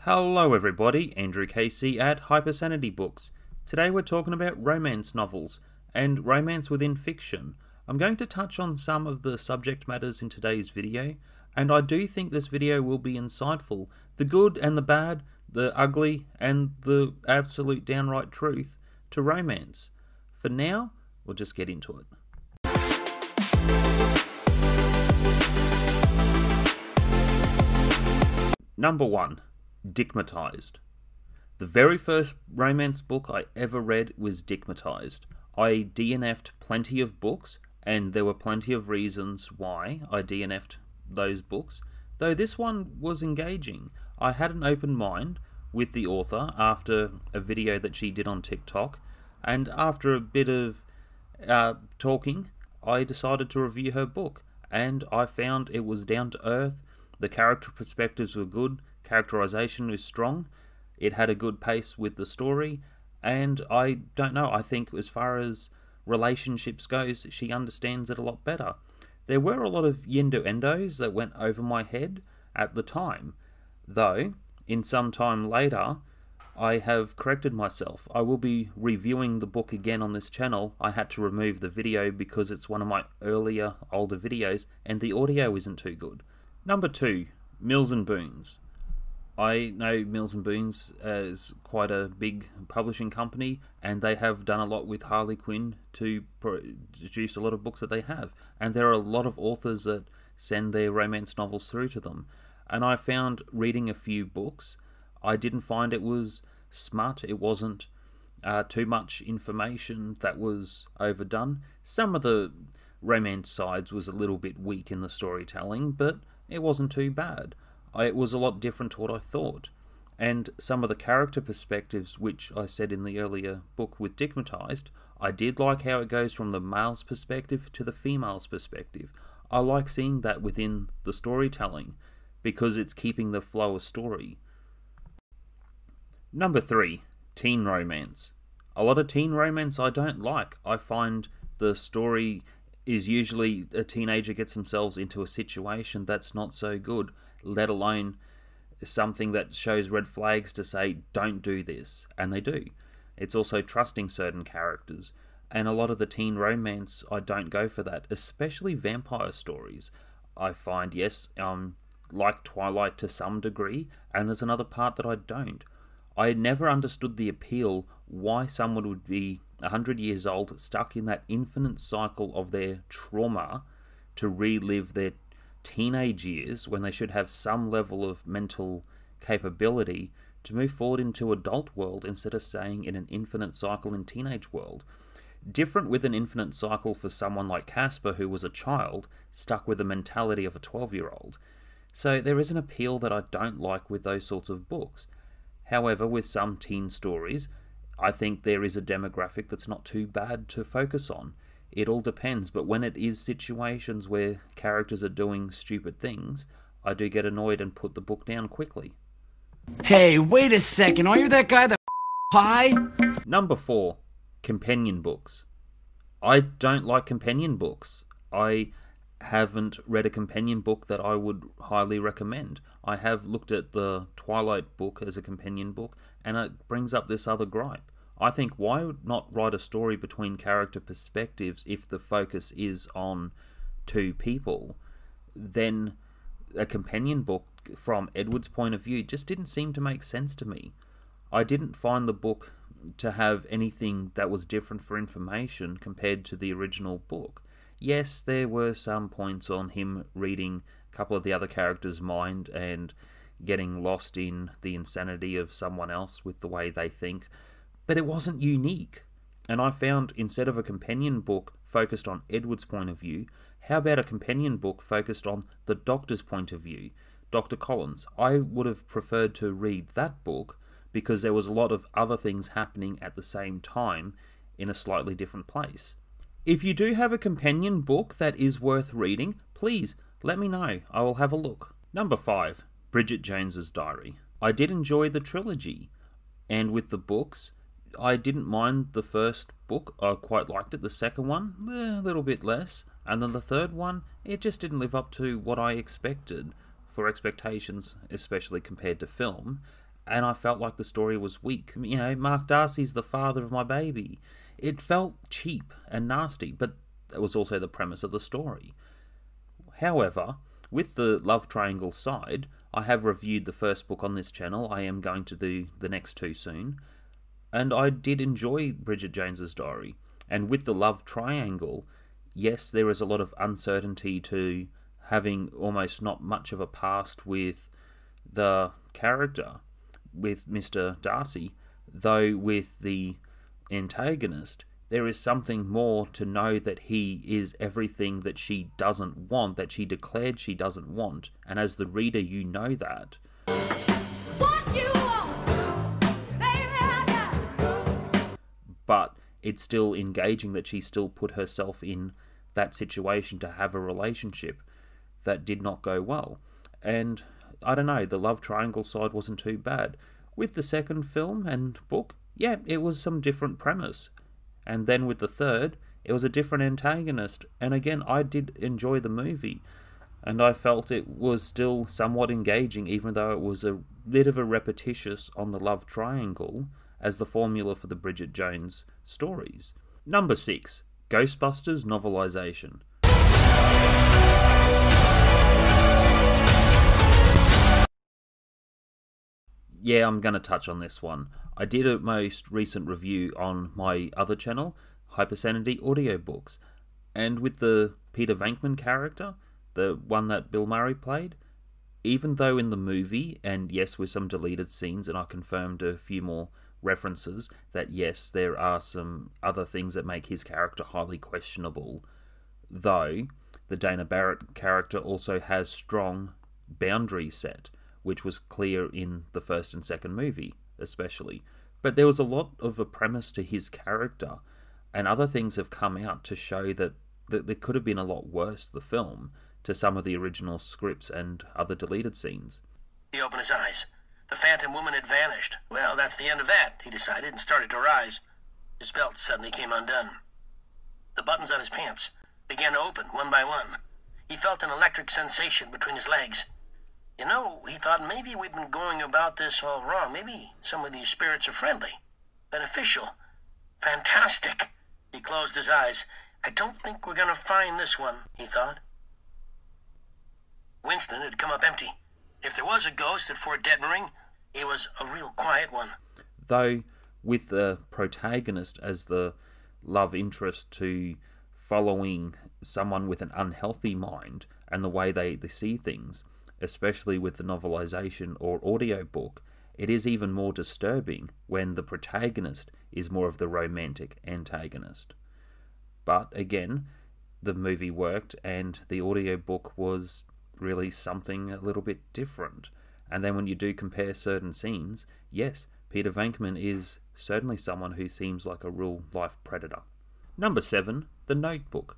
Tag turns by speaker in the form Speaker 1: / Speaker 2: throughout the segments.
Speaker 1: Hello everybody, Andrew Casey at Hypersanity Books. Today we're talking about romance novels and romance within fiction. I'm going to touch on some of the subject matters in today's video, and I do think this video will be insightful. The good and the bad, the ugly and the absolute downright truth to romance. For now, we'll just get into it. Number 1. Dickmatized. The very first romance book I ever read was Dickmatized. I DNF'd plenty of books, and there were plenty of reasons why I DNF'd those books, though this one was engaging. I had an open mind with the author after a video that she did on TikTok, and after a bit of talking, I decided to review her book, and I found it was down to earth. The character perspectives were good, characterization was strong, it had a good pace with the story, and I don't know, I think as far as relationships goes, she understands it a lot better. There were a lot of innuendos that went over my head at the time, though in some time later I have corrected myself. I will be reviewing the book again on this channel. I had to remove the video because it's one of my older videos and the audio isn't too good. Number 2, Mills and Boons. I know Mills and Boons is quite a big publishing company, and they have done a lot with Harley Quinn to produce a lot of books that they have. And there are a lot of authors that send their romance novels through to them. And I found reading a few books, I didn't find it was smart. It wasn't too much information that was overdone. Some of the romance sides was a little bit weak in the storytelling, but it wasn't too bad. It was a lot different to what I thought. And some of the character perspectives, which I said in the earlier book with Dickmatized, I did like how it goes from the male's perspective to the female's perspective. I like seeing that within the storytelling, because it's keeping the flow of story. Number 3, teen romance. A lot of teen romance I don't like. I find the story is usually a teenager gets themselves into a situation that's not so good, let alone something that shows red flags to say, don't do this, and they do. It's also trusting certain characters, and a lot of the teen romance, I don't go for that, especially vampire stories. I find, yes, like Twilight to some degree, and there's another part that I don't. I never understood the appeal, why someone would be 100 years old, stuck in that infinite cycle of their trauma to relive their teenage years when they should have some level of mental capability to move forward into adult world instead of staying in an infinite cycle in teenage world. Different with an infinite cycle for someone like Casper, who was a child stuck with the mentality of a 12-year-old. So there is an appeal that I don't like with those sorts of books. However, with some teen stories, I think there is a demographic that's not too bad to focus on. It all depends, but when it is situations where characters are doing stupid things, I do get annoyed and put the book down quickly.
Speaker 2: Hey, wait a second, are you that guy that pie?
Speaker 1: Number 4, companion books. I don't like companion books. I haven't read a companion book that I would highly recommend. I have looked at the Twilight book as a companion book, and it brings up this other gripe. I think, why not write a story between character perspectives if the focus is on two people? Then a companion book from Edward's point of view just didn't seem to make sense to me. I didn't find the book to have anything that was different for information compared to the original book. Yes, there were some points on him reading a couple of the other characters' mind and getting lost in the insanity of someone else with the way they think, but it wasn't unique. And I found, instead of a companion book focused on Edward's point of view, how about a companion book focused on the Doctor's point of view, Dr. Collins? I would have preferred to read that book because there was a lot of other things happening at the same time in a slightly different place. If you do have a companion book that is worth reading, please let me know. I will have a look. Number 5, Bridget Jones's Diary. I did enjoy the trilogy, and with the books, I didn't mind the first book. I quite liked it. The second one, a little bit less. And then the third one, it just didn't live up to what I expected for expectations, especially compared to film. and I felt like the story was weak. You know, Mark Darcy's the father of my baby. It felt cheap and nasty, but that was also the premise of the story. However, with the love triangle side, I have reviewed the first book on this channel. I am going to do the next two soon. And I did enjoy Bridget Jones's Diary. And with the love triangle, yes, there is a lot of uncertainty to having almost not much of a past with the character, with Mr. Darcy, though with the antagonist, there is something more to know that he is everything that she doesn't want, that she declared she doesn't want. And as the reader, you know that. What you want, baby, but it's still engaging that she still put herself in that situation to have a relationship that did not go well. And I don't know, the love triangle side wasn't too bad. With the second film and book, yeah, it was some different premise. And then with the third, it was a different antagonist. And again, I did enjoy the movie. And I felt it was still somewhat engaging, even though it was a bit of a repetitious on the love triangle as the formula for the Bridget Jones stories. Number 6, Ghostbusters novelisation. Yeah, I'm going to touch on this one. I did a most recent review on my other channel, Hypersanity audiobooks, and with the Peter Venkman character, the one that Bill Murray played, even though in the movie, and yes, with some deleted scenes, and I confirmed a few more references, that yes, there are some other things that make his character highly questionable, though the Dana Barrett character also has strong boundaries set, which was clear in the first and second movie, especially. But there was a lot of a premise to his character, and other things have come out to show that there could have been a lot worse, the film, to some of the original scripts and other deleted scenes.
Speaker 3: He opened his eyes. The Phantom Woman had vanished. Well, that's the end of that, he decided, and started to rise. His belt suddenly came undone. The buttons on his pants began to open one by one. He felt an electric sensation between his legs. You know, he thought maybe we've been going about this all wrong. Maybe some of these spirits are friendly, beneficial, fantastic. He closed his eyes. I don't think we're going to find this one, he thought. Winston had come up empty. If there was a ghost at Fort Detmering, it was a real quiet one.
Speaker 1: Though, with the protagonist as the love interest to following someone with an unhealthy mind and the way they see things, especially with the novelisation or audiobook, it is even more disturbing when the protagonist is more of the romantic antagonist. But again, the movie worked and the audiobook was really something a little bit different. And then when you do compare certain scenes, yes, Peter Venkman is certainly someone who seems like a real life predator. Number 7, The Notebook.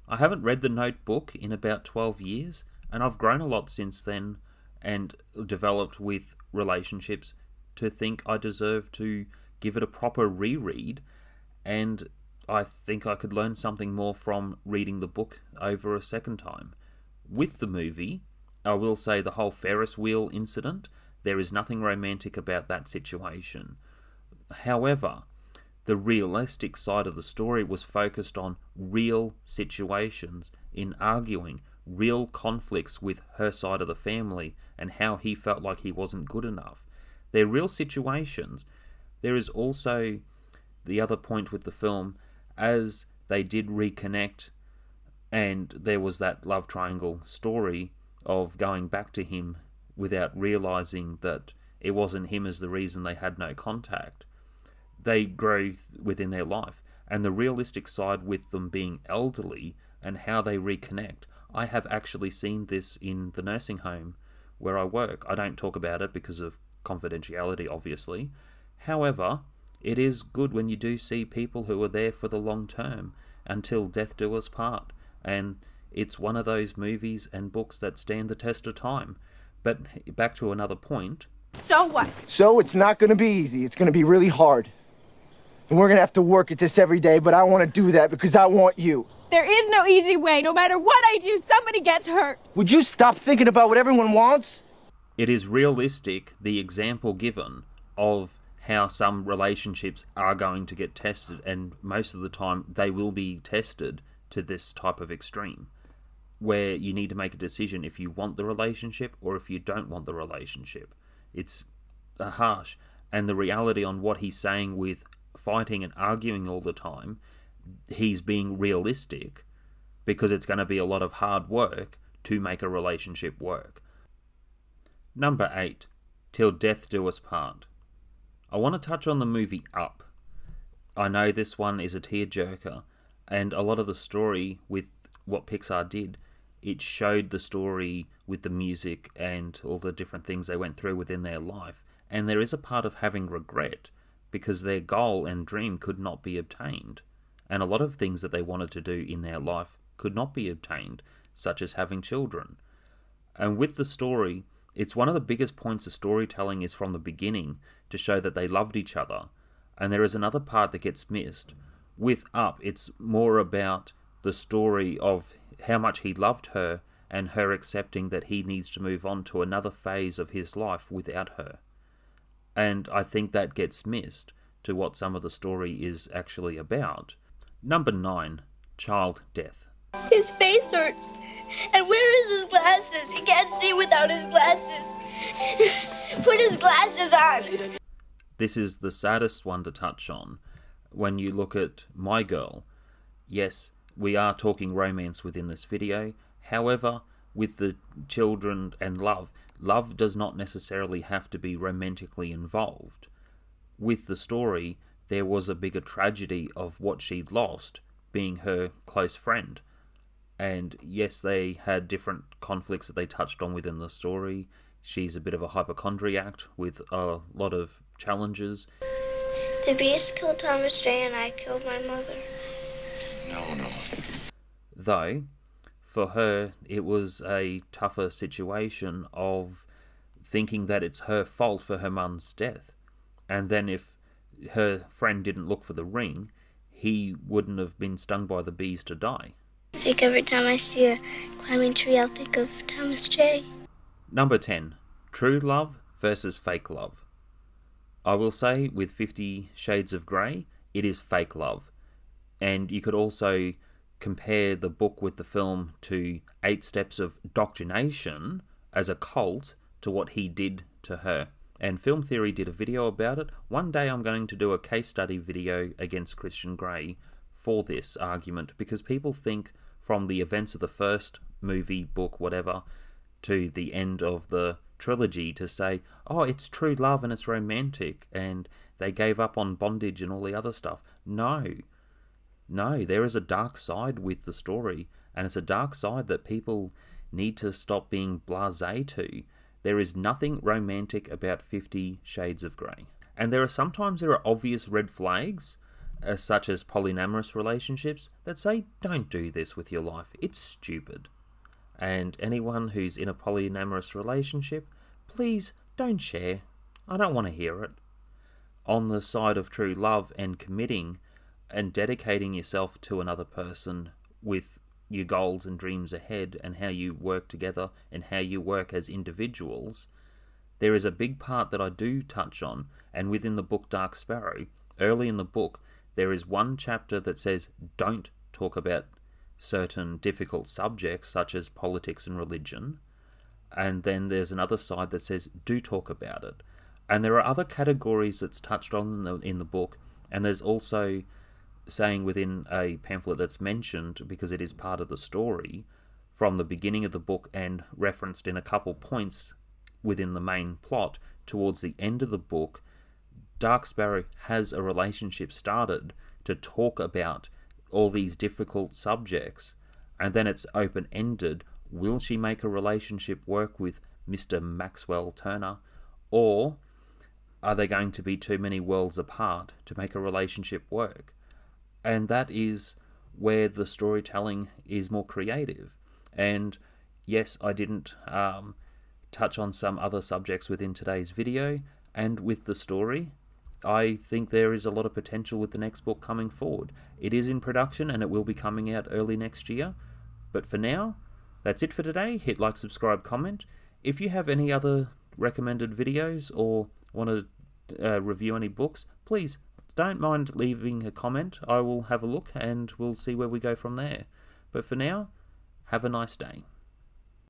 Speaker 1: I haven't read The Notebook in about 12 years, and I've grown a lot since then and developed with relationships to think I deserve to give it a proper reread, and I think I could learn something more from reading the book over a second time. With the movie, I will say the whole Ferris wheel incident, there is nothing romantic about that situation. However, the realistic side of the story was focused on real situations in arguing, real conflicts with her side of the family and how he felt like he wasn't good enough. They're real situations. There is also the other point with the film, as they did reconnect and there was that love triangle story of going back to him without realizing that it wasn't him as the reason they had no contact. They grow within their life, and the realistic side with them being elderly and how they reconnect. I have actually seen this in the nursing home where I work. I don't talk about it because of confidentiality, obviously. However, it is good when you do see people who are there for the long term until death do us part. And it's one of those movies and books that stand the test of time. But back to another point.
Speaker 4: So what?
Speaker 5: So it's not going to be easy. It's going to be really hard. And we're going to have to work at this every day, but I want to do that because I want you.
Speaker 4: There is no easy way. No matter what I do, somebody gets hurt.
Speaker 5: Would you stop thinking about what everyone wants?
Speaker 1: It is realistic, the example given of how some relationships are going to get tested, and most of the time they will be tested to this type of extreme, where you need to make a decision if you want the relationship or if you don't want the relationship. It's harsh, and the reality on what he's saying with fighting and arguing all the time, he's being realistic, because it's going to be a lot of hard work to make a relationship work. Number 8, Till Death Do Us Part. I want to touch on the movie Up. I know this one is a tearjerker, and a lot of the story with what Pixar did, it showed the story with the music and all the different things they went through within their life. And there is a part of having regret, because their goal and dream could not be obtained. And a lot of things that they wanted to do in their life could not be obtained, such as having children. And with the story, it's one of the biggest points of storytelling is from the beginning, to show that they loved each other. And there is another part that gets missed. With Up, it's more about the story of how much he loved her, and her accepting that he needs to move on to another phase of his life without her. And I think that gets missed to what some of the story is actually about. Number 9, Child Death.
Speaker 4: His face hurts. And where is his glasses? He can't see without his glasses. Put his glasses on.
Speaker 1: This is the saddest one to touch on. When you look at My Girl, yes, we are talking romance within this video. However, with the children and love does not necessarily have to be romantically involved. With the story, there was a bigger tragedy of what she'd lost, being her close friend. And yes, they had different conflicts that they touched on within the story. She's a bit of a hypochondriac with a lot of challenges.
Speaker 4: The beast killed Thomas J. and I killed my mother.
Speaker 6: No.
Speaker 1: Though, for her, it was a tougher situation of thinking that it's her fault for her mum's death. And then if her friend didn't look for the ring, he wouldn't have been stung by the bees to die.
Speaker 4: I think every time I see a climbing tree, I'll think of Thomas J.
Speaker 1: Number 10, True Love versus Fake Love. I will say with 50 Shades of Grey, it is fake love. And you could also compare the book with the film to 8 Steps of Doctrination as a cult to what he did to her. And Film Theory did a video about it. One day I'm going to do a case study video against Christian Grey for this argument, because people think from the events of the first movie, book, whatever, to the end of the trilogy to say, oh, it's true love and it's romantic and they gave up on bondage and all the other stuff. No, there is a dark side with the story, and it's a dark side that people need to stop being blasé to. There is nothing romantic about 50 Shades of Grey. And there are obvious red flags, such as polyamorous relationships, that say, don't do this with your life, it's stupid. And anyone who's in a polyamorous relationship, please don't share. I don't want to hear it. On the side of true love and committing and dedicating yourself to another person with your goals and dreams ahead, and how you work together and how you work as individuals, there is a big part that I do touch on. And within the book Dark Sparrow, early in the book, there is one chapter that says don't talk about certain difficult subjects such as politics and religion, and then there's another side that says do talk about it. And there are other categories that's touched on in the book, and there's also saying within a pamphlet that's mentioned, because it is part of the story from the beginning of the book and referenced in a couple points within the main plot towards the end of the book. Dark Sparrow has a relationship started to talk about all these difficult subjects, and then it's open-ended. Will she make a relationship work with Mr. Maxwell Turner, or are they going to be too many worlds apart to make a relationship work? And that is where the storytelling is more creative. And yes, I didn't touch on some other subjects within today's video, and with the story, I think there is a lot of potential with the next book coming forward. It is in production and it will be coming out early next year. But for now, that's it for today. Hit like, subscribe, comment. If you have any other recommended videos or want to review any books, please don't mind leaving a comment. I will have a look and we'll see where we go from there. But for now, have a nice day.